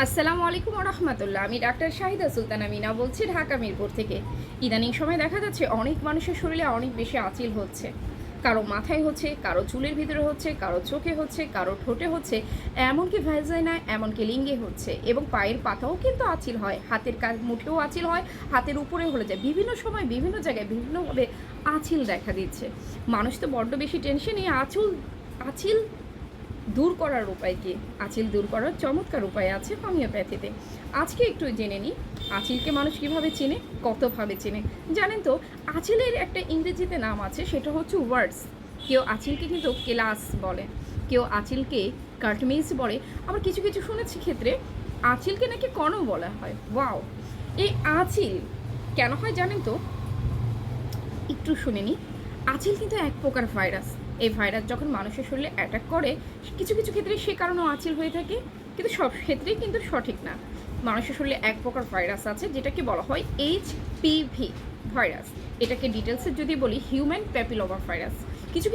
আসসালামু আলাইকুম রহমতুল্লাহ। আমি ডাক্তার শাহিদা সুলতানা মিনা বলছি ঢাকা মিরপুর থেকে। ইদানিং সময় দেখা যাচ্ছে অনেক মানুষের শরীরে অনেক বেশি আঁচিল হচ্ছে। কারো মাথায় হচ্ছে, কারো চুলের ভিতরে হচ্ছে, কারো চোখে হচ্ছে, কারো ঠোঁটে হচ্ছে, এমনকি ভ্যাজাইনায়, এমনকি লিঙ্গে হচ্ছে। এবং পায়ের পাতাও কিন্তু আঁচিল হয়, হাতের মুঠেও আঁচিল হয়, হাতের উপরে হলে যায়। বিভিন্ন সময় বিভিন্ন জায়গায় বিভিন্নভাবে আঁচিল দেখা দিচ্ছে। মানুষ তো বড্ড বেশি টেনশনে আঁচিল দূর করার উপায় কী? আঁচিল দূর করার চমৎকার উপায় আছে হোমিওপ্যাথিতে। আজকে একটু জেনে নিই আঁচিলকে মানুষ কীভাবে চেনে, কতভাবে চেনে। জানেন তো, আঁচিলের একটা ইংরেজিতে নাম আছে, সেটা হচ্ছে ওয়ার্ডস। কেউ আঁচিলকে কিন্তু কেলাস বলে, কেউ আঁচিলকে কার্টমিজ বলে, আবার কিছু কিছু শুনেছি ক্ষেত্রে আঁচিলকে নাকি কণও বলা হয়। ওয়াও! এই আঁচিল কেন হয় জানেন তো? একটু শুনে নিই। আঁচিল কিন্তু এক প্রকার ভাইরাস। এই ভাইরাস যখন মানুষের শরীরে অ্যাটাক করে, কিছু কিছু ক্ষেত্রে সে কারণেও আঁচিল হয়ে থাকে, কিন্তু সব ক্ষেত্রেই কিন্তু সঠিক না। মানুষের শরীরে এক প্রকার ভাইরাস আছে যেটাকে বলা হয় HPV ভাইরাস। এটাকে ডিটেলসে যদি বলি হিউম্যান প্যাপিলোমা ভাইরাস। কিছু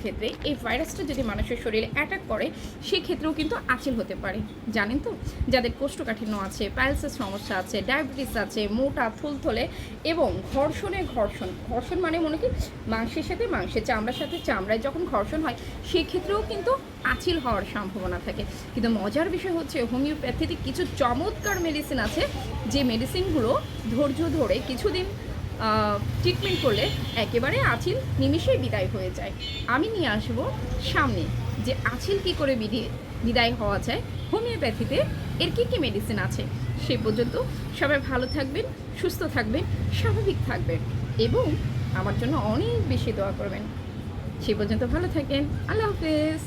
ক্ষেত্রে এই ভাইরাসটা যদি মানুষের শরীরে অ্যাটাক করে, সেক্ষেত্রেও কিন্তু আঁচিল হতে পারে। জানেন তো, যাদের কোষ্ঠকাঠিন্য আছে, পাইলসের সমস্যা আছে, ডায়াবেটিস আছে, মোটা থুলথলে এবং ঘর্ষণ মানে মনে কি মাংসের সাথে মাংসের, চামড়ার সাথে চামড়ায় যখন ঘর্ষণ হয়, সেক্ষেত্রেও কিন্তু আঁচিল হওয়ার সম্ভাবনা থাকে। কিন্তু মজার বিষয় হচ্ছে হোমিওপ্যাথিতে কিছু চমৎকার মেডিসিন আছে, যে মেডিসিনগুলো ধৈর্য ধরে কিছুদিন ট্রিটমেন্ট করলে একেবারে আঁচিল নিমিষেই বিদায় হয়ে যায়। আমি নিয়ে আসবো সামনে যে আঁচিল কী করে বিদায় হওয়া যায় হোমিওপ্যাথিতে, এর কী কী মেডিসিন আছে। সে পর্যন্ত সবাই ভালো থাকবেন, সুস্থ থাকবেন, স্বাভাবিক থাকবেন এবং আমার জন্য অনেক বেশি দোয়া করবেন। সে পর্যন্ত ভালো থাকেন। আল্লাহ হাফেজ।